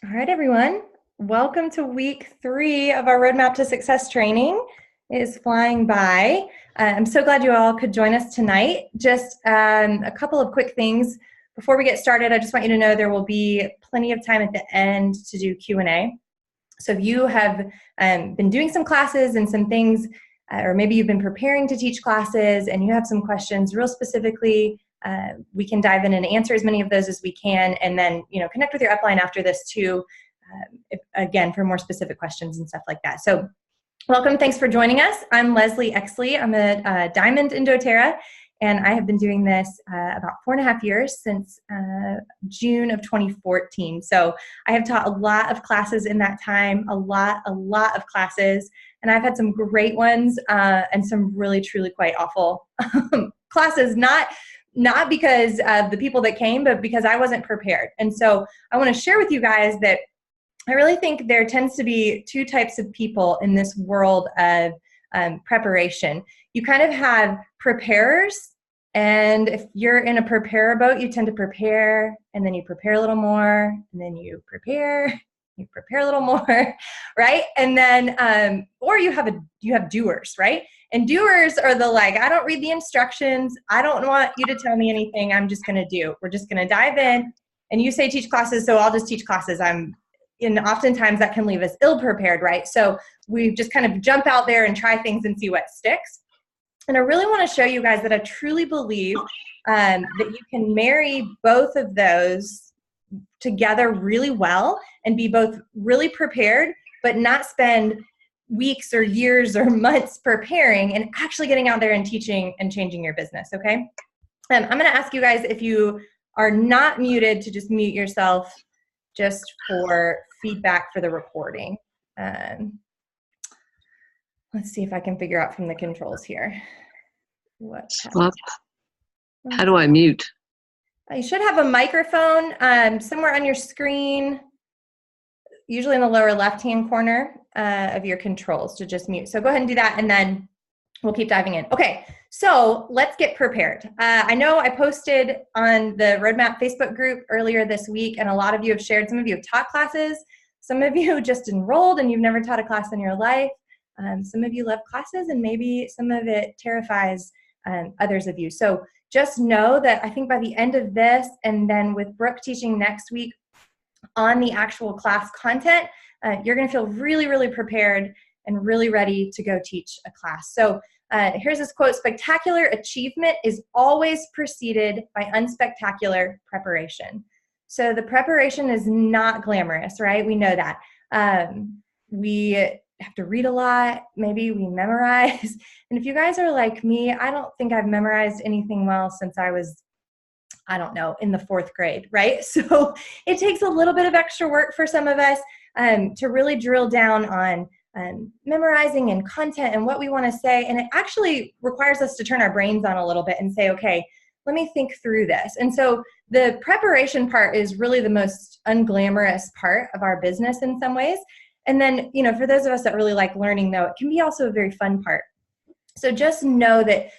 All right, everyone. Welcome to week 3 of our Roadmap to Success training. It is flying by. I'm so glad you all could join us tonight. Just a couple of quick things. Before we get started, I just want you to know there will be plenty of time at the end to do Q&A. So if you have been doing some classes and some things, or maybe you've been preparing to teach classes and you have some questions real specifically, we can dive in and answer as many of those as we can, and then connect with your upline after this too, again, for more specific questions and stuff like that. So welcome, thanks for joining us. I'm Leslie Exley. I'm a Diamond in doTERRA, and I have been doing this about 4.5 years, since June of 2014. So I have taught a lot of classes in that time, a lot of classes, and I've had some great ones and some really, truly quite awful classes, not because of the people that came, but because I wasn't prepared. And so I want to share with you guys that I really think there tends to be two types of people in this world of preparation. You kind of have preparers, and if you're in a preparer boat, you tend to prepare, and then you prepare a little more, and then you prepare a little more, right? And then, or you have doers, right? And doers are the I don't read the instructions. I don't want you to tell me anything. I'm just going to do. We're just going to dive in. And you say teach classes, so I'll just teach classes. And oftentimes that can leave us ill-prepared, right? So we just kind of jump out there and try things and see what sticks. And I really want to show you guys that I truly believe that you can marry both of those together really well and be both really prepared, but not spend weeks or years or months preparing and actually getting out there and teaching and changing your business, okay? I'm going to ask you guys, if you are not muted, to just mute yourself just for feedback for the recording. Let's see if I can figure out from the controls here. How do I mute? You should have a microphone somewhere on your screen, usually in the lower left-hand corner of your controls, to just mute. So go ahead and do that, and then we'll keep diving in. Okay, so let's get prepared. I know I posted on the Roadmap Facebook group earlier this week, and a lot of you have shared. Some of you have taught classes. Some of you just enrolled and you've never taught a class in your life. Some of you love classes, and maybe some of it terrifies others of you. So just know that I think by the end of this, and then with Brooke teaching next week on the actual class content, you're going to feel really, really prepared and really ready to go teach a class. So here's this quote: "Spectacular achievement is always preceded by unspectacular preparation." So the preparation is not glamorous, right? We know that. We have to read a lot. Maybe we memorize. And if you guys are like me, I don't think I've memorized anything well since I was, I don't know, in the 4th grade, right? So it takes a little bit of extra work for some of us to really drill down on memorizing and content and what we want to say. And it actually requires us to turn our brains on a little bit and say, okay, let me think through this. And so the preparation part is really the most unglamorous part of our business in some ways. And then, for those of us that really like learning, though, it can be also a very fun part. So just know that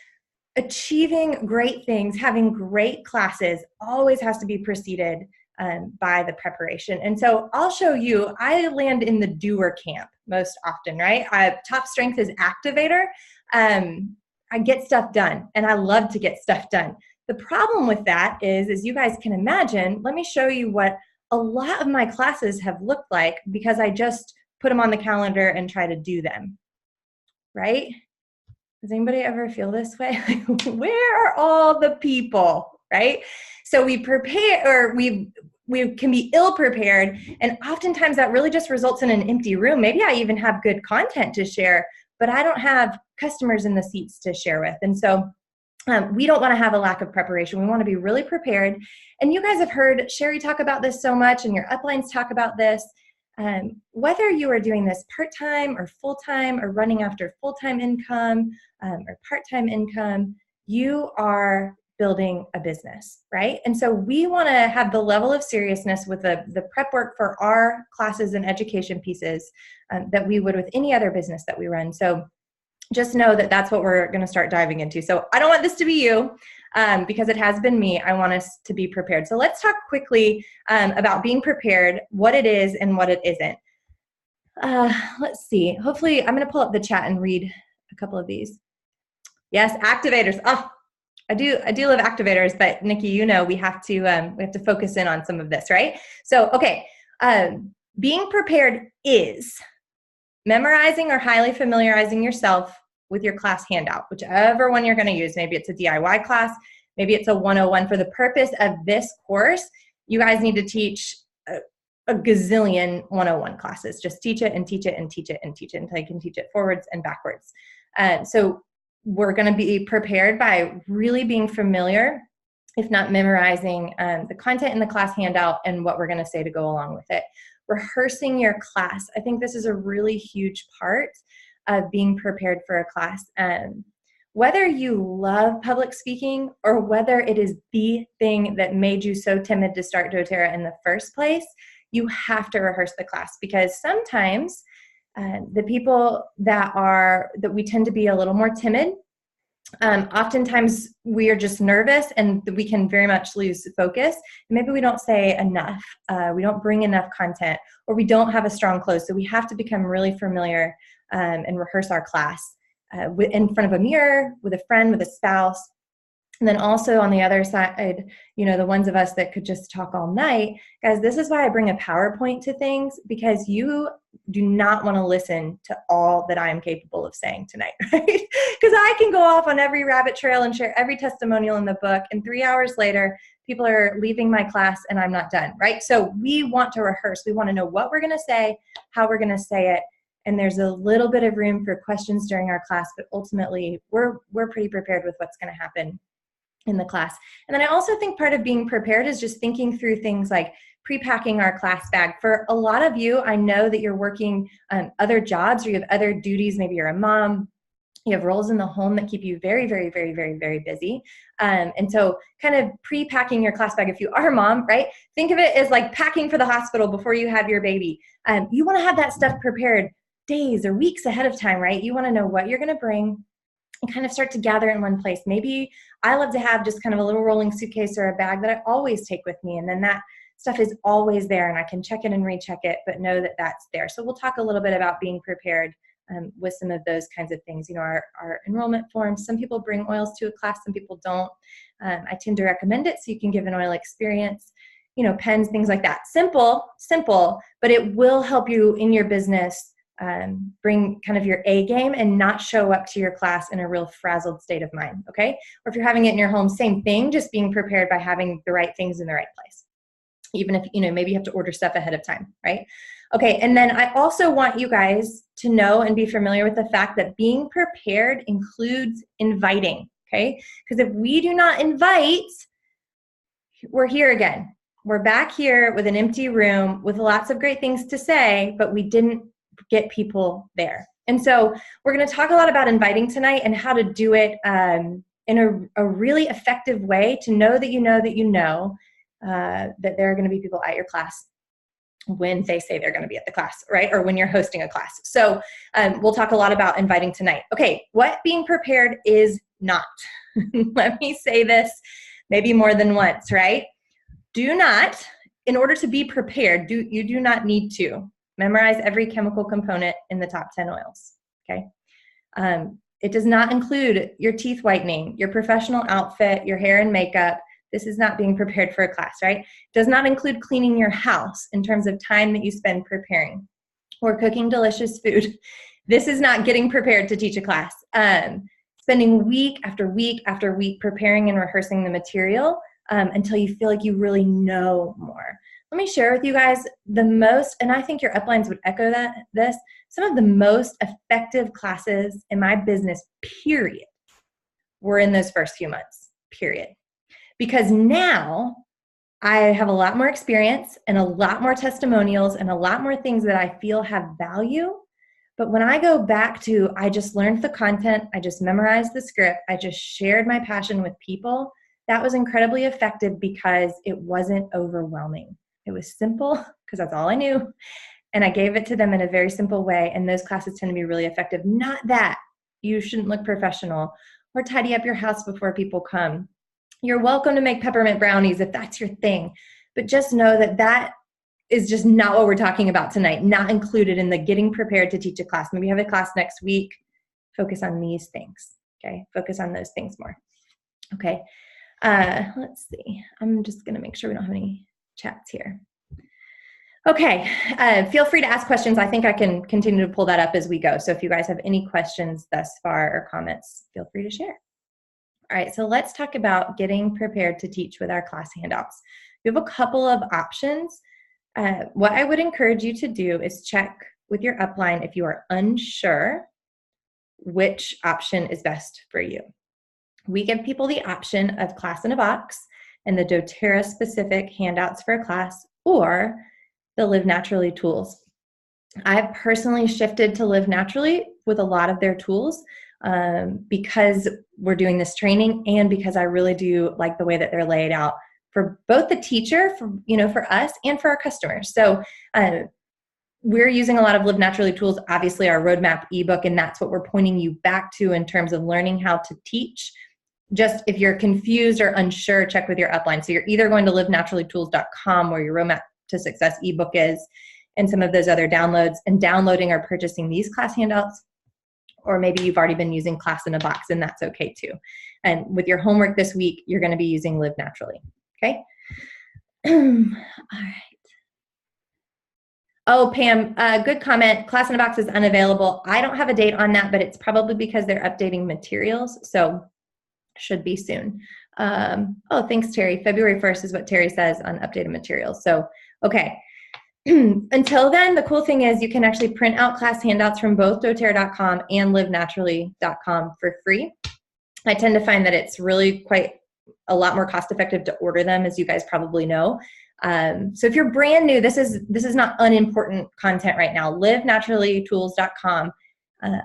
achieving great things, having great classes, always has to be preceded by the preparation. And so I'll show you, I land in the doer camp most often, right? Top strength is activator. I get stuff done, and I love to get stuff done. The problem with that is, as you guys can imagine, let me show you what a lot of my classes have looked like, because I just put them on the calendar and try to do them, right? Does anybody ever feel this way? Where are all the people, right? So we prepare, or we can be ill-prepared, and oftentimes that really just results in an empty room. Maybe I even have good content to share, but I don't have customers in the seats to share with. And so we don't want to have a lack of preparation. We want to be really prepared. And you guys have heard Sherry talk about this so much, and your uplines talk about this. Whether you are doing this part-time or full-time, or running after full-time income or part-time income, you are building a business, right? And so we want to have the level of seriousness with the prep work for our classes and education pieces that we would with any other business that we run. So just know that that's what we're going to start diving into. So I don't want this to be you. because it has been me. I want us to be prepared. So let's talk quickly about being prepared, what it is and what it isn't. Let's see. Hopefully, I'm going to pull up the chat and read a couple of these. Yes, activators. Oh, I do love activators, but Nikki, you know, we have to focus in on some of this, right? So, okay, being prepared is memorizing or highly familiarizing yourself with your class handout, whichever one you're going to use. Maybe it's a DIY class, maybe it's a 101. For the purpose of this course, you guys need to teach a gazillion 101 classes. Just teach it and teach it and teach it and teach it until you can teach it forwards and backwards. So we're going to be prepared by really being familiar, if not memorizing, the content in the class handout and what we're going to say to go along with it. Rehearsing your class. I think this is a really huge part of being prepared for a class. Whether you love public speaking or whether it is the thing that made you so timid to start doTERRA in the first place, you have to rehearse the class, because sometimes the people that we tend to be a little more timid, oftentimes we are just nervous and we can very much lose focus. Maybe we don't say enough, we don't bring enough content, or we don't have a strong close. So we have to become really familiar and rehearse our class in front of a mirror, with a friend, with a spouse. And then also on the other side, you know, the ones of us that could just talk all night, guys, this is why I bring a PowerPoint to things, because you do not want to listen to all that I am capable of saying tonight, right? Because I can go off on every rabbit trail and share every testimonial in the book, and 3 hours later, people are leaving my class and I'm not done, right? So we want to rehearse. We want to know what we're going to say, how we're going to say it, and there's a little bit of room for questions during our class, but ultimately, we're pretty prepared with what's going to happen in the class. And then I also think part of being prepared is just thinking through things like pre-packing our class bag. For a lot of you, I know that you're working other jobs, or you have other duties. Maybe you're a mom, you have roles in the home that keep you very, very, very, very, very busy. And so kind of pre-packing your class bag, if you are a mom, right? Think of it as like packing for the hospital before you have your baby. You want to have that stuff prepared days or weeks ahead of time, right? You want to know what you're going to bring and kind of start to gather in one place. Maybe I love to have just kind of a little rolling suitcase or a bag that I always take with me, and then that stuff is always there and I can check it and recheck it, but know that that's there. So we'll talk a little bit about being prepared with some of those kinds of things. You know, our enrollment forms, some people bring oils to a class, some people don't. I tend to recommend it so you can give an oil experience, you know, pens, things like that. Simple, but it will help you in your business bring kind of your A game and not show up to your class in a real frazzled state of mind, okay? Or if you're having it in your home, same thing, just being prepared by having the right things in the right place. Even if, you know, maybe you have to order stuff ahead of time, right? Okay, and then I also want you guys to know and be familiar with the fact that being prepared includes inviting, okay? Because if we do not invite, we're here again. We're back here with an empty room with lots of great things to say, but we didn't get people there. And so we're going to talk a lot about inviting tonight and how to do it in a really effective way to know that you know that you know that there are going to be people at your class when they say they're going to be at the class, right? Or when you're hosting a class. So we'll talk a lot about inviting tonight. Okay, what being prepared is not. Let me say this maybe more than once, right? Do not, in order to be prepared, you do not need to memorize every chemical component in the top 10 oils, okay? It does not include your teeth whitening, your professional outfit, your hair and makeup. This is not being prepared for a class, right? It does not include cleaning your house in terms of time that you spend preparing or cooking delicious food. This is not getting prepared to teach a class. Spending week after week after week preparing and rehearsing the material until you feel like you really know more. Let me share with you guys the most, and I think your uplines would echo this, some of the most effective classes in my business, period, were in those first few months, period. Because now I have a lot more experience and a lot more testimonials and a lot more things that I feel have value. But when I go back to, I just learned the content, I just memorized the script, I just shared my passion with people, that was incredibly effective because it wasn't overwhelming. It was simple because that's all I knew. And I gave it to them in a very simple way. And those classes tend to be really effective. Not that you shouldn't look professional or tidy up your house before people come You're welcome to make peppermint brownies if that's your thing, but just know that that is just not what we're talking about tonight, not included in the getting prepared to teach a class. Maybe you have a class next week. Focus on these things, okay? Focus on those things more, okay? Let's see. I'm just going to make sure we don't have any chats here. Okay, feel free to ask questions. I think I can continue to pull that up as we go. So if you guys have any questions thus far or comments, feel free to share. All right, so let's talk about getting prepared to teach with our class handouts. We have a couple of options. What I would encourage you to do is check with your upline if you are unsure which option is best for you. We give people the option of Class in a Box and the doTERRA specific handouts for a class, or the Live Naturally tools. I've personally shifted to Live Naturally with a lot of their tools because we're doing this training and because I really do like the way that they're laid out for both the teacher, for us, and for our customers. So we're using a lot of Live Naturally tools, obviously our roadmap ebook, and that's what we're pointing you back to in terms of learning how to teach. Just if you're confused or unsure, check with your upline. So you're either going to livenaturallytools.com where your roadmap to success ebook is and some of those other downloads, and downloading or purchasing these class handouts, or maybe you've already been using Class in a Box, and that's okay too. And with your homework this week, you're going to be using Live Naturally, okay? All right. Oh, Pam, good comment. Class in a Box is unavailable. I don't have a date on that, but it's probably because they're updating materials, so should be soon. Oh, thanks, Terry. February 1st is what Terry says on updated materials. So, okay. Until then, the cool thing is you can actually print out class handouts from both doTERRA.com and livenaturally.com for free. I tend to find that it's really quite a lot more cost effective to order them, as you guys probably know. So if you're brand new, this is not unimportant content right now. livenaturallytools.com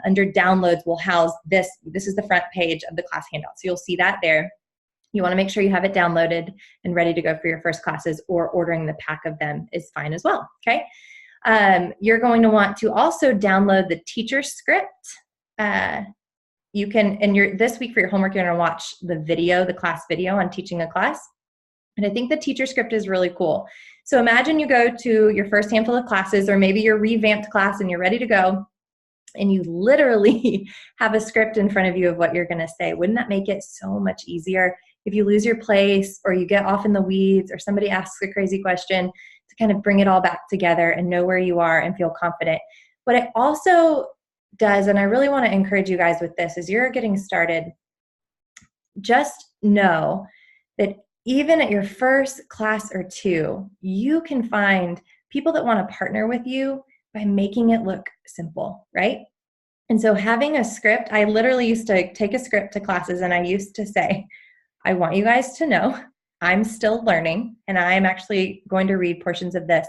under downloads will house this. This is the front page of the class handout. So you'll see that there. You want to make sure you have it downloaded and ready to go for your first classes, or ordering the pack of them is fine as well, okay? You're going to want to also download the teacher script. You can, and this week for your homework, you're going to watch the video, the class video on teaching a class. And I think the teacher script is really cool. So imagine you go to your first handful of classes, or maybe your revamped class and you're ready to go, and you literally have a script in front of you of what you're going to say. Wouldn't that make it so much easier if you lose your place, or you get off in the weeds, or somebody asks a crazy question, to kind of bring it all back together and know where you are and feel confident? What it also does, and I really want to encourage you guys with this, as you're getting started, just know that even at your first class or two, you can find people that want to partner with you by making it look simple, right? And so having a script, I literally used to take a script to classes, and I used to say, I want you guys to know I'm still learning, and I'm actually going to read portions of this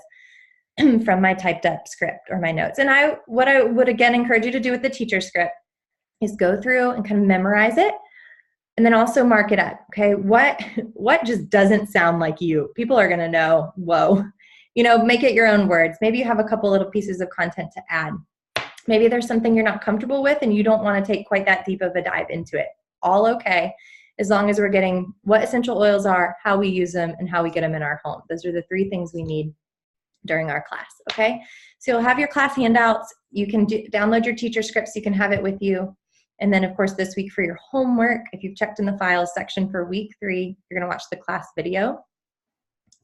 from my typed up script or my notes. And what I would again encourage you to do with the teacher script is go through and kind of memorize it, and then also mark it up, okay? What just doesn't sound like you? People are going to know, whoa. Make it your own words. Maybe you have a couple little pieces of content to add. Maybe there's something you're not comfortable with and you don't want to take quite that deep of a dive into it. All okay, as long as we're getting what essential oils are, how we use them, and how we get them in our home. Those are the 3 things we need during our class, okay? So you'll have your class handouts. You can download your teacher scripts. You can have it with you. And then, of course, this week for your homework, if you've checked in the files section for week 3, you're going to watch the class video.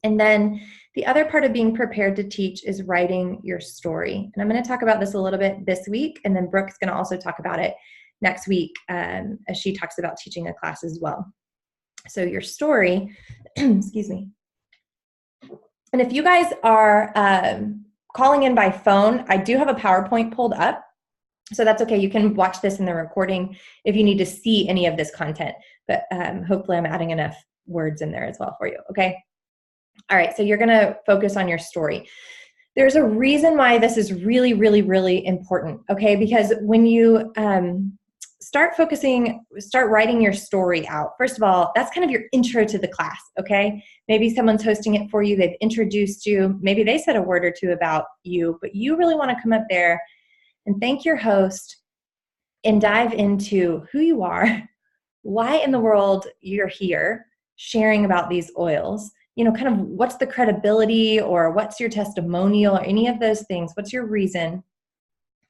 And then the other part of being prepared to teach is writing your story. And I'm going to talk about this a little bit this week, and then Brooke's going to also talk about it next week as she talks about teaching a class as well. So your story, excuse me. And if you guys are calling in by phone, I do have a PowerPoint pulled up. So that's okay. You can watch this in the recording if you need to see any of this content. But hopefully I'm adding enough words in there as well for you, okay? All right, so you're going to focus on your story. There's a reason why this is really, really, really important, okay? Because when you start writing your story out, first of all, that's kind of your intro to the class, okay? Maybe someone's hosting it for you. They've introduced you. Maybe they said a word or two about you, but you really want to come up there and thank your host and dive into who you are, why in the world you're here, sharing about these oils, kind of what's the credibility, or what's your testimonial, or any of those things. What's your reason,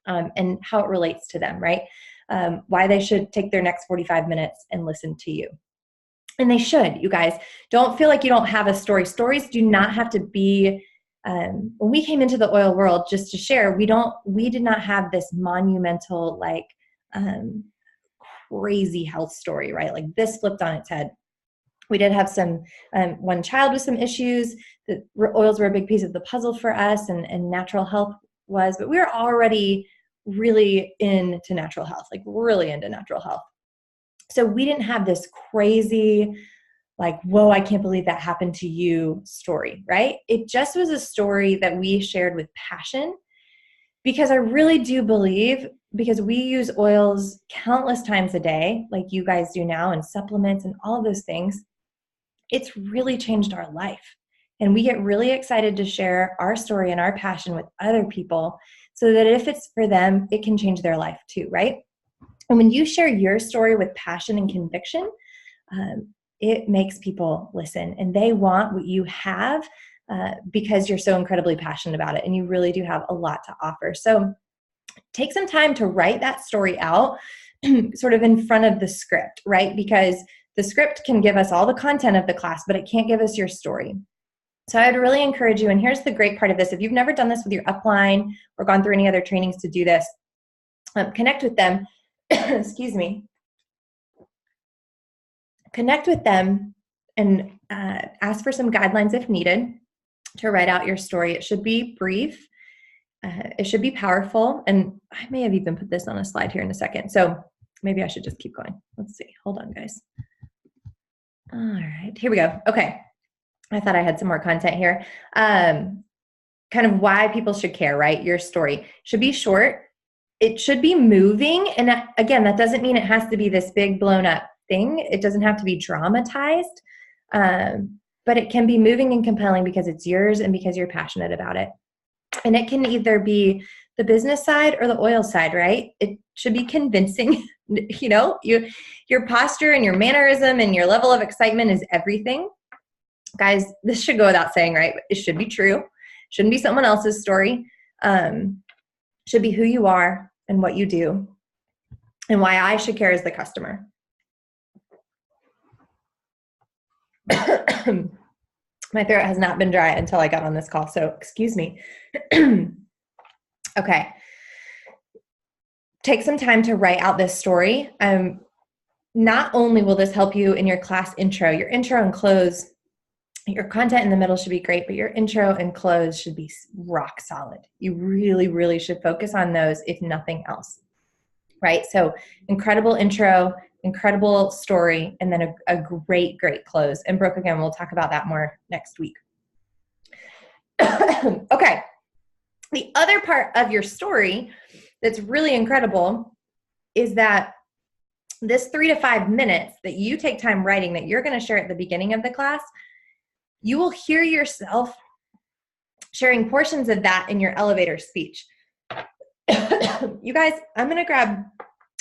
and how it relates to them, right? Why they should take their next 45 minutes and listen to you. And they should, you guys. Don't feel like you don't have a story. Stories do not have to be, when we came into the oil world, just to share, we did not have this monumental, like, crazy health story, right? Like this flipped on its head. We did have some, one child with some issues. The oils were a big piece of the puzzle for us, and natural health was, but we were already really into natural health, like really into natural health. So we didn't have this crazy, like, whoa, I can't believe that happened to you story, right? It just was a story that we shared with passion, because I really do believe, because we use oils countless times a day, like you guys do now, and supplements and all of those things, it's really changed our life. And we get really excited to share our story and our passion with other people, so that if it's for them, it can change their life too, right? And when you share your story with passion and conviction, it makes people listen, and they want what you have, because you're so incredibly passionate about it, and you really do have a lot to offer. So take some time to write that story out sort of in front of the script, right? Because the script can give us all the content of the class, but it can't give us your story. So I'd really encourage you, and here's the great part of this: if you've never done this with your upline or gone through any other trainings to do this, connect with them. Excuse me. Connect with them and ask for some guidelines if needed to write out your story. It should be brief. It should be powerful. And I may have even put this on a slide here in a second. So maybe I should just keep going. Let's see. Hold on, guys. All right, here we go. Okay. I thought I had some more content here. Kind of why people should care, right? Your story should be short. It should be moving. And again, that doesn't mean it has to be this big blown up thing. It doesn't have to be dramatized, but it can be moving and compelling because it's yours and because you're passionate about it. And it can either be the business side or the oil side, right? It should be convincing. Your posture and your mannerism and your level of excitement is everything. Guys, this should go without saying, right? It should be true. Shouldn't be someone else's story. Should be who you are and what you do and why I should care as the customer. My throat has not been dry until I got on this call, so excuse me. Okay. Take some time to write out this story. Not only will this help you in your class intro, your intro and close, your content in the middle should be great, but your intro and close should be rock solid. You really, really should focus on those, if nothing else, right? So incredible intro, incredible story, and then a great, great close. And Brooke, again, we'll talk about that more next week. Okay. The other part of your story that's really incredible is that this 3 to 5 minutes that you take time writing, that you're going to share at the beginning of the class, you will hear yourself sharing portions of that in your elevator speech. You guys, I'm going to grab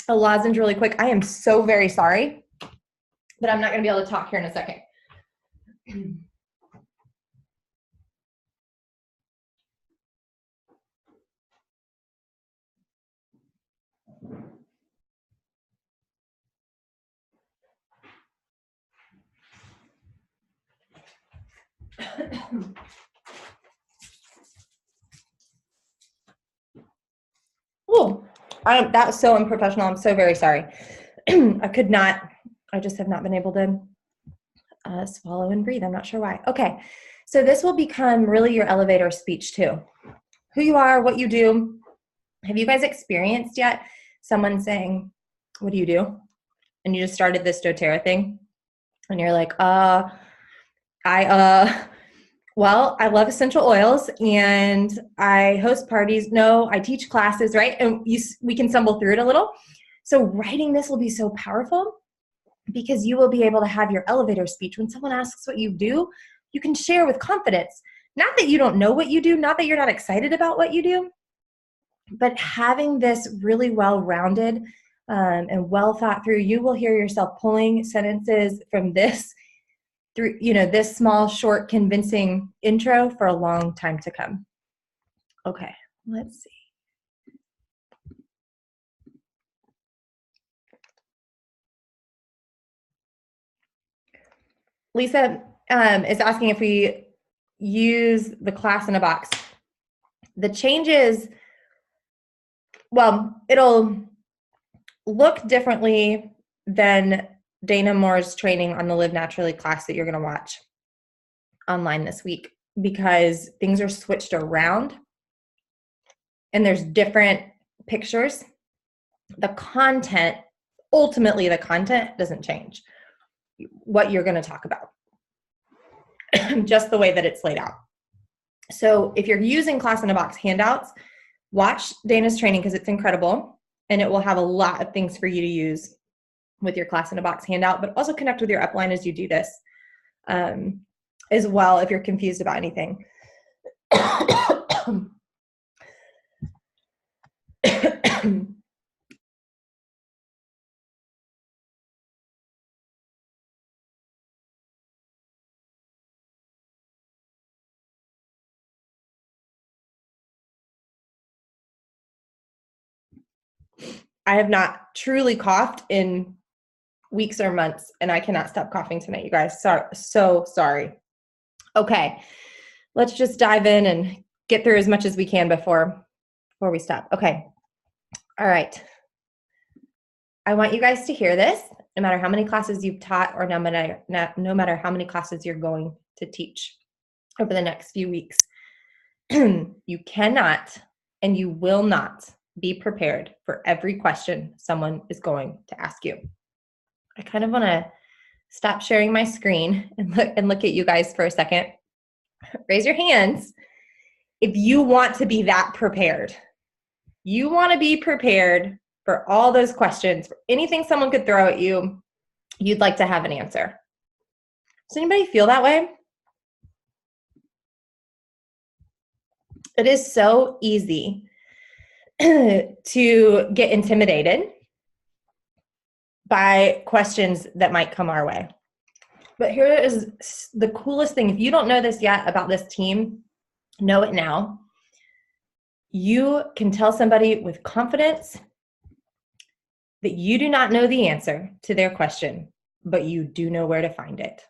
a lozenge really quick. I am so very sorry, but I'm not going to be able to talk here in a second. Oh, that was so unprofessional. I'm so very sorry. I just have not been able to swallow and breathe. I'm not sure why. Okay, so this will become really your elevator speech too. Who you are, what you do. Have you guys experienced yet someone saying, what do you do? And you just started this doTERRA thing and you're like, well, I love essential oils and I host parties. No, I teach classes, right? And we can stumble through it a little. So writing this will be so powerful because you will be able to have your elevator speech. When someone asks what you do, you can share with confidence. Not that you don't know what you do, not that you're not excited about what you do, but having this really well-rounded and well thought through, you will hear yourself pulling sentences from this through, this small, short, convincing intro for a long time to come. Okay, let's see. Lisa is asking if we use the class in a box. The changes, well, it'll look differently than Dana Moore's training on the Live Naturally class that you're going to watch online this week, because things are switched around and there's different pictures. The content, ultimately the content doesn't change. What you're going to talk about, just the way that it's laid out. So if you're using Class in a Box handouts, watch Dana's training because it's incredible, and it will have a lot of things for you to use with your Class in a Box handout, but also connect with your upline as you do this as well if you're confused about anything. I have not truly coughed in weeks or months, and I cannot stop coughing tonight, you guys. So sorry. Okay, let's just dive in and get through as much as we can before we stop. Okay, all right. I want you guys to hear this, no matter how many classes you've taught or no matter how many classes you're going to teach over the next few weeks. You cannot and you will not be prepared for every question someone is going to ask you. I kind of want to stop sharing my screen and look at you guys for a second. Raise your hands if you want to be that prepared. You want to be prepared for all those questions, for anything someone could throw at you, you'd like to have an answer. Does anybody feel that way? It is so easy to get intimidated by questions that might come our way. But here is the coolest thing. If you don't know this yet about this team, know it now. You can tell somebody with confidence that you do not know the answer to their question, but you do know where to find it.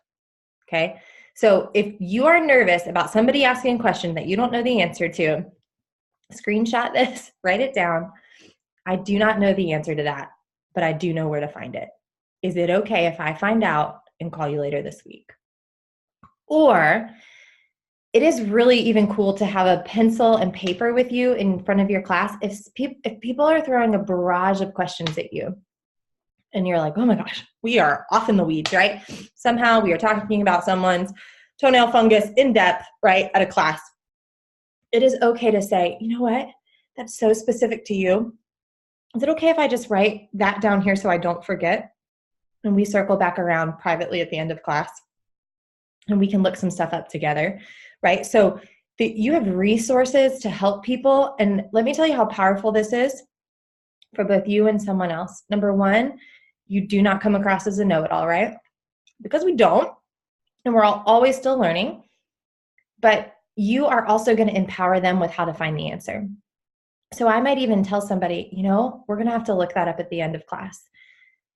Okay? So if you are nervous about somebody asking a question that you don't know the answer to, screenshot this, write it down. I do not know the answer to that, but I do know where to find it. Is it okay if I find out and call you later this week? Or it is really even cool to have a pencil and paper with you in front of your class. If people are throwing a barrage of questions at you and you're like, oh my gosh, we are off in the weeds, right? Somehow we are talking about someone's toenail fungus in depth, right, at a class. It is okay to say, you know what, that's so specific to you. Is it okay if I just write that down here so I don't forget? And we circle back around privately at the end of class and we can look some stuff up together, right? So you have resources to help people. And let me tell you how powerful this is for both you and someone else. Number one, you do not come across as a know-it-all, right? Because we don't, and we're always still learning. But you are also going to empower them with how to find the answer. So I might even tell somebody, we're going to have to look that up at the end of class.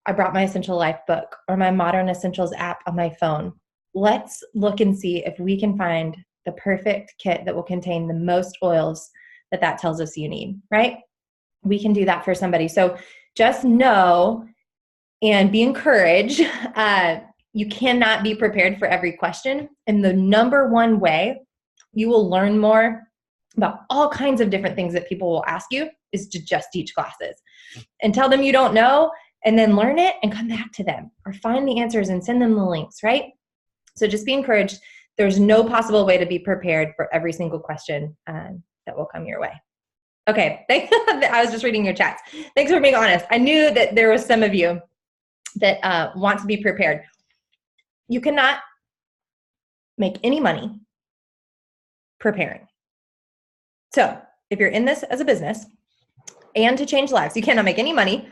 I brought my Essential Life book or my Modern Essentials app on my phone. Let's look and see if we can find the perfect kit that will contain the most oils that tells us you need, right? We can do that for somebody. So just know and be encouraged. You cannot be prepared for every question. And the number one way you will learn more about all kinds of different things that people will ask you is to just teach classes and tell them you don't know, and then learn it and come back to them or find the answers and send them the links, right? So just be encouraged. There's no possible way to be prepared for every single question that will come your way. Okay, I was just reading your chats. Thanks for being honest. I knew that there was some of you that want to be prepared. You cannot make any money preparing. So if you're in this as a business and to change lives, you cannot make any money,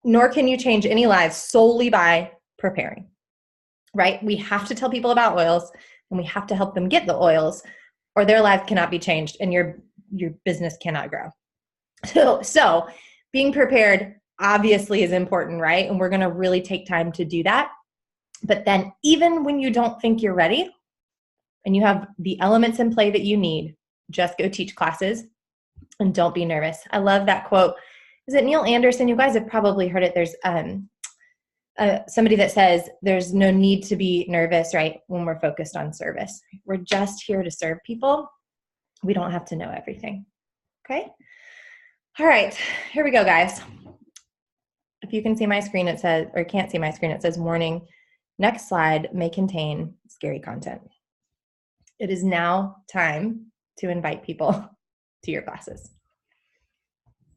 nor can you change any lives solely by preparing. right? We have to tell people about oils, and we have to help them get the oils, or their life cannot be changed and your business cannot grow. So being prepared obviously is important, right? And we're going to really take time to do that. But then even when you don't think you're ready and you have the elements in play that you need, just go teach classes and don't be nervous. I love that quote. Is it Neil Anderson? You guys have probably heard it. There's somebody that says there's no need to be nervous, right, when we're focused on service. We're just here to serve people. We don't have to know everything. Okay? All right, here we go, guys. If you can see my screen, it says, or can't see my screen, it says warning. Next slide may contain scary content. It is now time to invite people to your classes.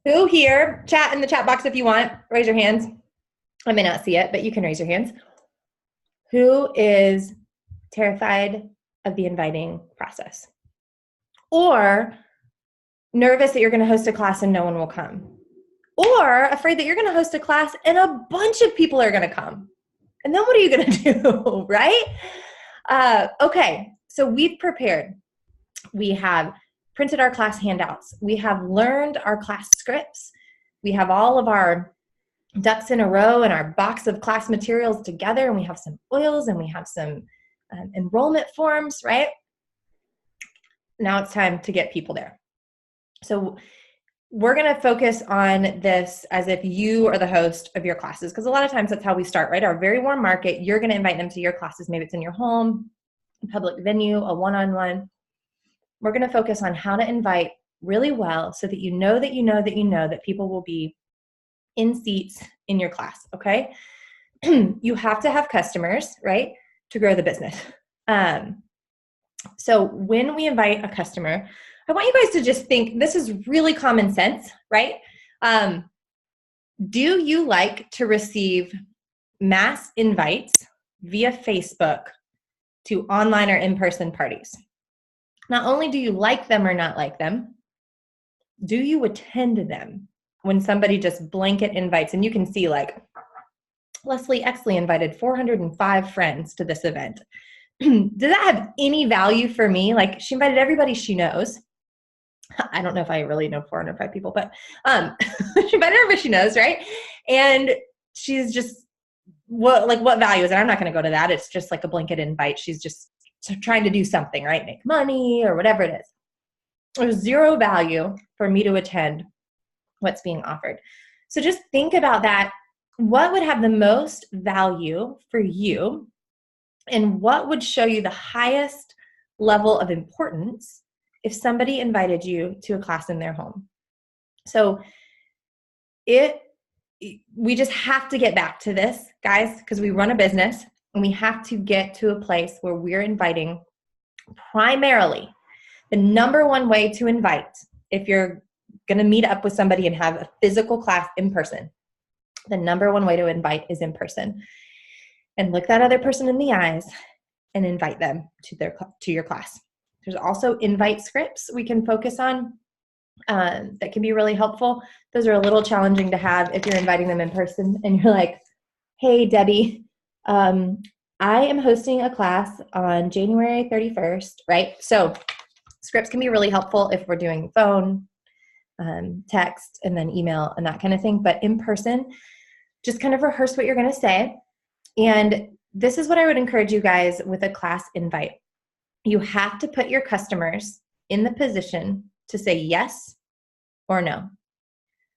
Who here, chat in the chat box if you want, raise your hands. I may not see it, but you can raise your hands. Who is terrified of the inviting process? Or nervous that you're going to host a class and no one will come? Or afraid that you're going to host a class and a bunch of people are going to come? And then what are you going to do, right? Okay, so we've prepared. We have printed our class handouts. We have learned our class scripts. We have all of our ducks in a row and our box of class materials together, and we have some oils and we have some enrollment forms, right? Now it's time to get people there. So we're going to focus on this as if you are the host of your classes, because a lot of times that's how we start, right? Our very warm market, you're going to invite them to your classes. Maybe it's in your home, a public venue, a one-on-one. We're going to focus on how to invite really well so that you know that people will be in seats in your class, okay? You have to have customers, right, to grow the business. So when we invite a customer, I want you guys to just think, this is really common sense, right? Do you like to receive mass invites via Facebook to online or in-person parties? Not only do you like them or not like them, do you attend them when somebody just blanket invites? And you can see like, Leslie Exley invited 405 friends to this event. Does that have any value for me? Like, she invited everybody she knows. I don't know if I really know 405 people, but she invited everybody she knows, right? And she's just, what value is it? I'm not going to go to that. It's just like a blanket invite. She's just trying to do something, right? Make money or whatever it is. There's zero value for me to attend what's being offered. So just think about that. What would have the most value for you, and what would show you the highest level of importance if somebody invited you to a class in their home? So we just have to get back to this, guys, because we run a business and we have to get to a place where we're inviting primarily. The number one way to invite, if you're going to meet up with somebody and have a physical class in person, the number one way to invite is in person. And look that other person in the eyes and invite them to your class. There's also invite scripts we can focus on that can be really helpful. Those are a little challenging to have if you're inviting them in person and you're like, hey, Debbie, I am hosting a class on January 31st, right? So scripts can be really helpful if we're doing phone, text, and then email and that kind of thing. But in person, just kind of rehearse what you're going to say. And this is what I would encourage you guys with a class invite. You have to put your customers in the position to say yes or no.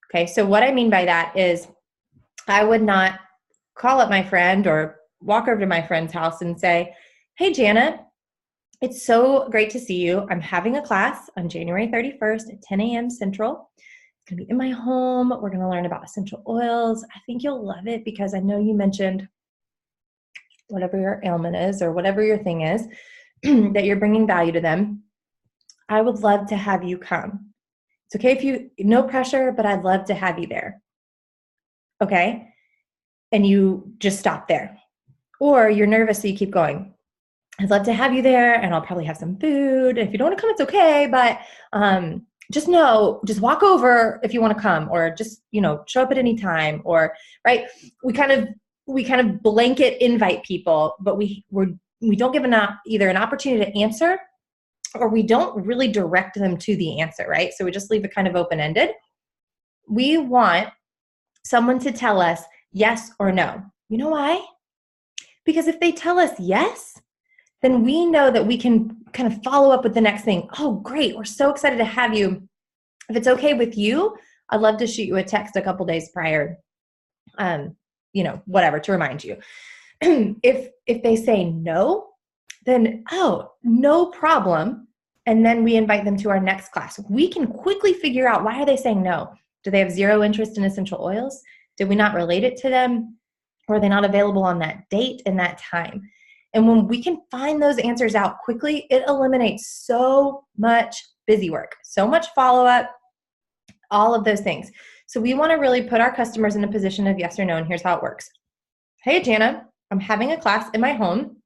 Okay, so what I mean by that is I would not call up my friend or walk over to my friend's house and say, hey, Janet, it's so great to see you. I'm having a class on January 31st at 10 a.m. Central. It's going to be in my home. We're going to learn about essential oils. I think you'll love it because I know you mentioned whatever your ailment is or whatever your thing is that you're bringing value to them. I would love to have you come. It's okay if you, no pressure, but I'd love to have you there. Okay? And you just stop there. Or you're nervous, so you keep going. I'd love to have you there, and I'll probably have some food. If you don't want to come, it's okay, but just walk over if you want to come, or just, show up at any time, or, right? we kind of blanket invite people, but we don't give either an opportunity to answer, or we don't really direct them to the answer, right? So we just leave it kind of open-ended. We want someone to tell us yes or no. You know why? Because if they tell us yes, then we know that we can kind of follow up with the next thing. Oh, great. We're so excited to have you. If it's okay with you, I'd love to shoot you a text a couple days prior, whatever, to remind you. If they say no, then, oh, no problem. And then we invite them to our next class. We can quickly figure out, why are they saying no? Do they have zero interest in essential oils? Did we not relate it to them? Or are they not available on that date and that time? And when we can find those answers out quickly, it eliminates so much busy work, so much follow-up, all of those things. So we want to really put our customers in a position of yes or no, and here's how it works. Hey, Jana, I'm having a class in my home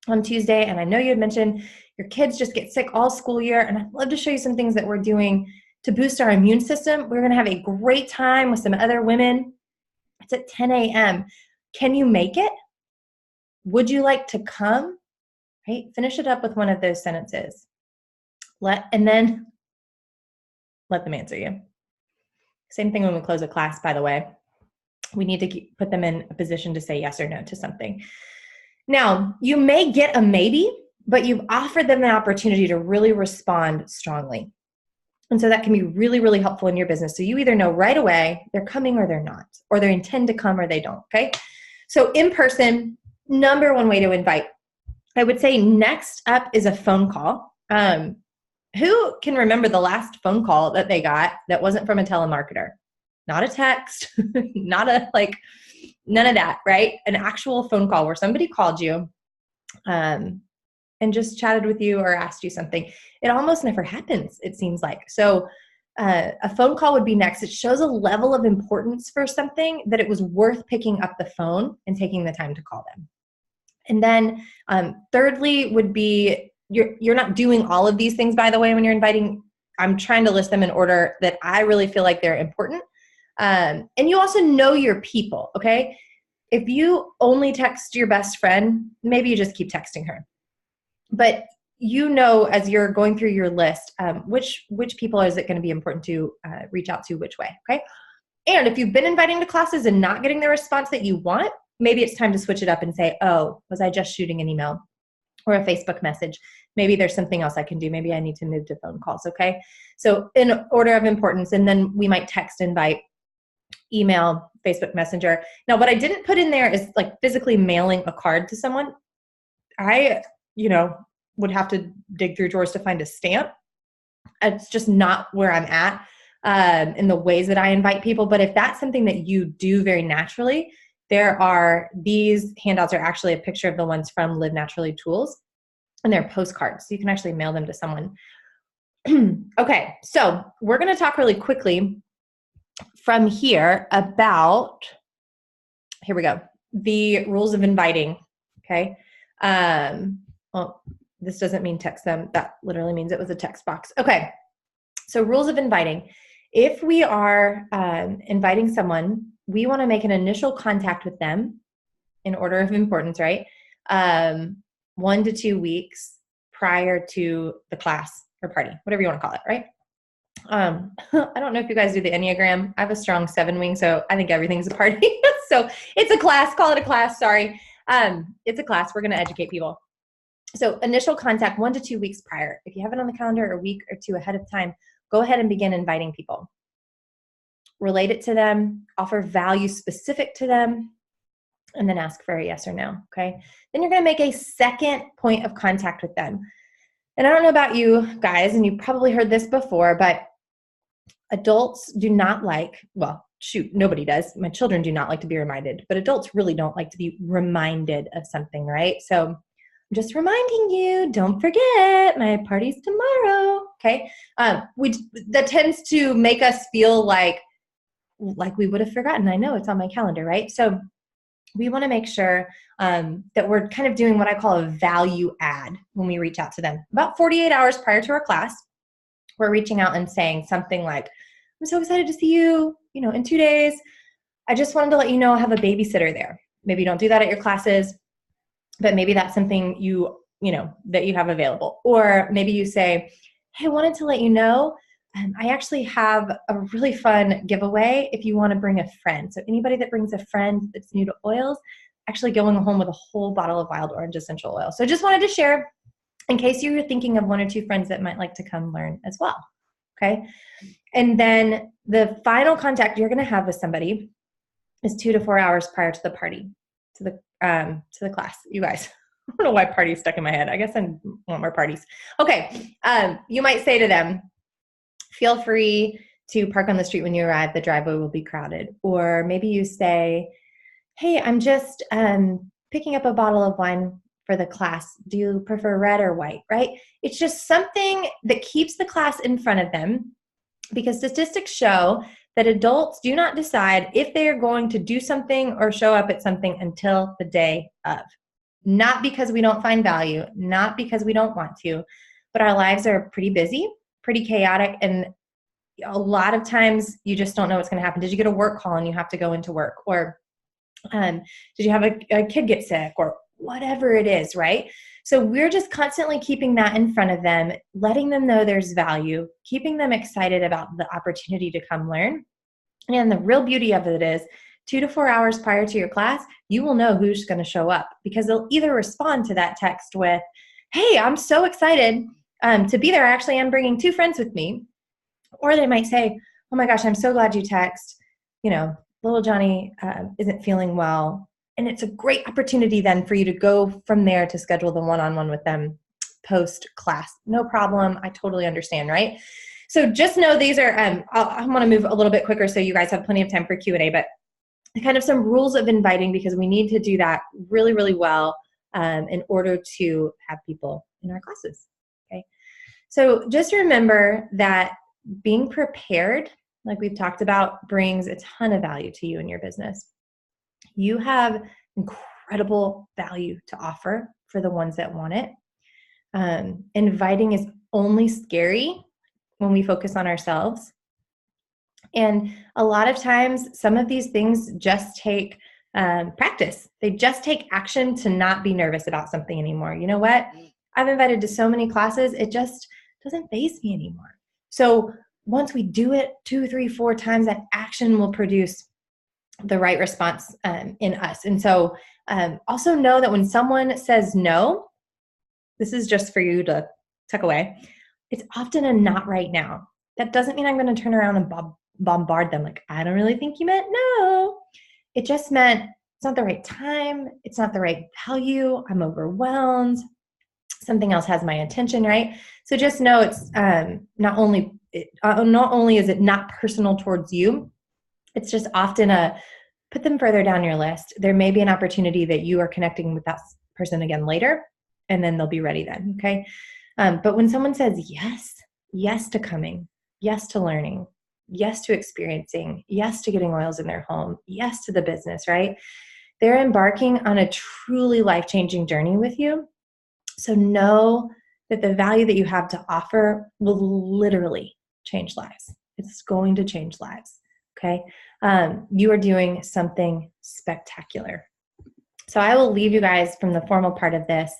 on Tuesday, and I know you had mentioned your kids just get sick all school year, and I'd love to show you some things that we're doing to boost our immune system. We're going to have a great time with some other women. It's at 10 a.m. Can you make it? Would you like to come? Right? Finish it up with one of those sentences. And then let them answer you. Same thing when we close a class, by the way. We need to put them in a position to say yes or no to something. Now, you may get a maybe, but you've offered them an opportunity to really respond strongly. And so that can be really, really helpful in your business. So you either know right away they're coming or they're not, or they intend to come or they don't, okay? So in person, number one way to invite. I would say next up is a phone call. Who can remember the last phone call that they got that wasn't from a telemarketer? Not a text, none of that, right? An actual phone call where somebody called you and just chatted with you or asked you something. It almost never happens, it seems like. So a phone call would be next. It shows a level of importance for something that it was worth picking up the phone and taking the time to call them. And then thirdly would be, you're not doing all of these things, by the way, when you're inviting. I'm trying to list them in order that I really feel like they're important. And you also know your people, okay? If you only text your best friend, maybe you just keep texting her. But you know, as you're going through your list, which people is it going to be important to reach out to which way, okay? And if you've been inviting to classes and not getting the response that you want, maybe it's time to switch it up and say, oh, was I just shooting an email or a Facebook message? Maybe there's something else I can do. Maybe I need to move to phone calls, okay? So in order of importance, and then we might text, invite, email, Facebook Messenger. Now, what I didn't put in there is like physically mailing a card to someone. I, would have to dig through drawers to find a stamp. It's just not where I'm at in the ways that I invite people. But if that's something that you do very naturally, these handouts are actually a picture of the ones from Live Naturally Tools, and they're postcards. So you can actually mail them to someone. Okay, so we're going to talk really quickly from here about, here we go, the rules of inviting, okay? Well, this doesn't mean text them. That literally means it was a text box. Okay, so rules of inviting. If we are inviting someone, we want to make an initial contact with them in order of importance, right? 1 to 2 weeks prior to the class or party, whatever you want to call it, right? I don't know if you guys do the Enneagram. I have a strong 7 wing, so I think everything's a party. So it's a class, call it a class, sorry. It's a class, we're going to educate people. So initial contact 1 to 2 weeks prior. If you have it on the calendar a week or two ahead of time, go ahead and begin inviting people. Relate it to them, offer value specific to them, and then ask for a yes or no, okay? Then you're going to make a second point of contact with them. And I don't know about you guys, and you probably heard this before, but adults do not like, well, shoot, nobody does. My children do not like to be reminded, but adults really don't like to be reminded of something, right? So I'm just reminding you, don't forget, my party's tomorrow, okay? That tends to make us feel like we would have forgotten. I know it's on my calendar, right? So we want to make sure that we're kind of doing what I call a value add when we reach out to them. About 48 hours prior to our class, we're reaching out and saying something like, I'm so excited to see you, in 2 days. I just wanted to let you know I have a babysitter there. Maybe you don't do that at your classes, but maybe that's something that you have available. Or maybe you say, hey, I wanted to let you know, I actually have a really fun giveaway if you want to bring a friend. So anybody that brings a friend that's new to oils, actually going home with a whole bottle of wild orange essential oil. So just wanted to share in case you were thinking of 1 or 2 friends that might like to come learn as well. Okay. And then the final contact you're going to have with somebody is 2 to 4 hours prior to the party, to the class. You guys, I don't know why party stuck in my head. I guess I want more parties. Okay. You might say to them, feel free to park on the street when you arrive. The driveway will be crowded. Or maybe you say, hey, I'm just picking up a bottle of wine for the class. Do you prefer red or white, right? It's just something that keeps the class in front of them, because statistics show that adults do not decide if they are going to do something or show up at something until the day of. Not because we don't find value, not because we don't want to, but our lives are pretty busy, pretty chaotic, and a lot of times you just don't know what's going to happen. Did you get a work call and you have to go into work? Or did you have a kid get sick, or whatever it is, right? So we're just constantly keeping that in front of them, letting them know there's value, keeping them excited about the opportunity to come learn. And the real beauty of it is 2 to 4 hours prior to your class, you will know who's going to show up, because they'll either respond to that text with, hey, I'm so excited to be there. I actually am bringing 2 friends with me. Or they might say, oh my gosh, I'm so glad you text. Little Johnny isn't feeling well. And it's a great opportunity then for you to go from there to schedule the one-on-one with them post-class. No problem. I totally understand, right? So just know these are, I want to move a little bit quicker so you guys have plenty of time for Q&A, but kind of some rules of inviting, because we need to do that really, really well in order to have people in our classes, okay? So just remember that being prepared, like we've talked about, brings a ton of value to you and your business. You have incredible value to offer for the ones that want it. Inviting is only scary when we focus on ourselves. And a lot of times, some of these things just take practice. They just take action to not be nervous about something anymore. You know what? I've invited to so many classes, it just doesn't faze me anymore. So once we do it 2, 3, 4 times, that action will produce the right response in us. And so also know that when someone says no, this is just for you to tuck away, it's often a not right now. That doesn't mean I'm going to turn around and bombard them like, I don't really think you meant no. It just meant it's not the right time. It's not the right value. I'm overwhelmed. Something else has my attention, right? So just know it's not only is it not personal towards you, it's just often put them further down your list. There may be an opportunity that you are connecting with that person again later, and then they'll be ready then, okay? But when someone says yes to coming, yes to learning, yes to experiencing, yes to getting oils in their home, yes to the business, right? They're embarking on a truly life-changing journey with you. So know that the value that you have to offer will literally change lives. It's going to change lives, okay? You are doing something spectacular. So I will leave you guys from the formal part of this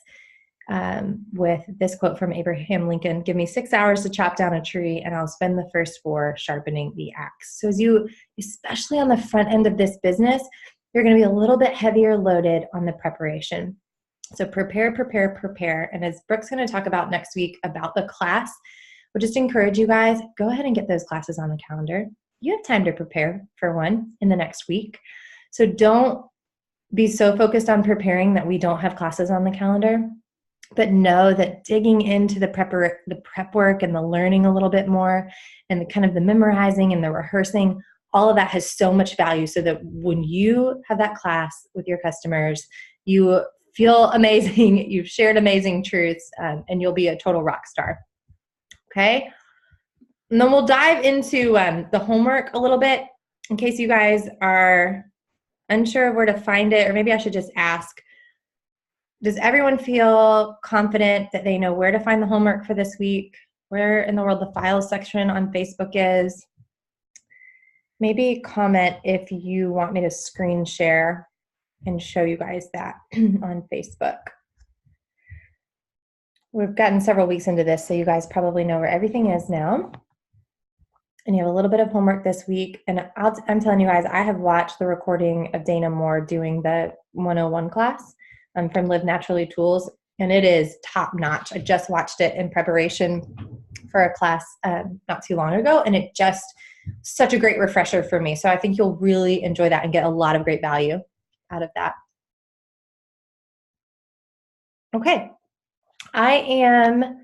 with this quote from Abraham Lincoln: give me 6 hours to chop down a tree, and I'll spend the first 4 sharpening the axe. So as you, especially on the front end of this business, you're going to be a little bit heavier loaded on the preparation. So prepare. And as Brooke's going to talk about next week about the class, we'll just encourage you guys, go ahead and get those classes on the calendar. You have time to prepare for one in the next week. So don't be so focused on preparing that we don't have classes on the calendar, but know that digging into the prep work and the learning a little bit more and the kind of the memorizing and the rehearsing, all of that has so much value, so that when you have that class with your customers, you feel amazing, you've shared amazing truths, and you'll be a total rock star. Okay? And then we'll dive into the homework a little bit in case you guys are unsure of where to find it, or maybe I should just ask, does everyone feel confident that they know where to find the homework for this week? Where in the world the files section on Facebook is? Maybe comment if you want me to screen share and show you guys that on Facebook. We've gotten several weeks into this, so you guys probably know where everything is now. And you have a little bit of homework this week. And I'm telling you guys, I have watched the recording of Dana Moore doing the 101 class from Live Naturally Tools, and it is top notch. I just watched it in preparation for a class not too long ago, and it just such a great refresher for me. So I think you'll really enjoy that and get a lot of great value out of that. Okay, I am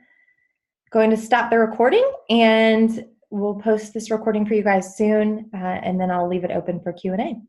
going to stop the recording, and we'll post this recording for you guys soon, and then I'll leave it open for Q&A.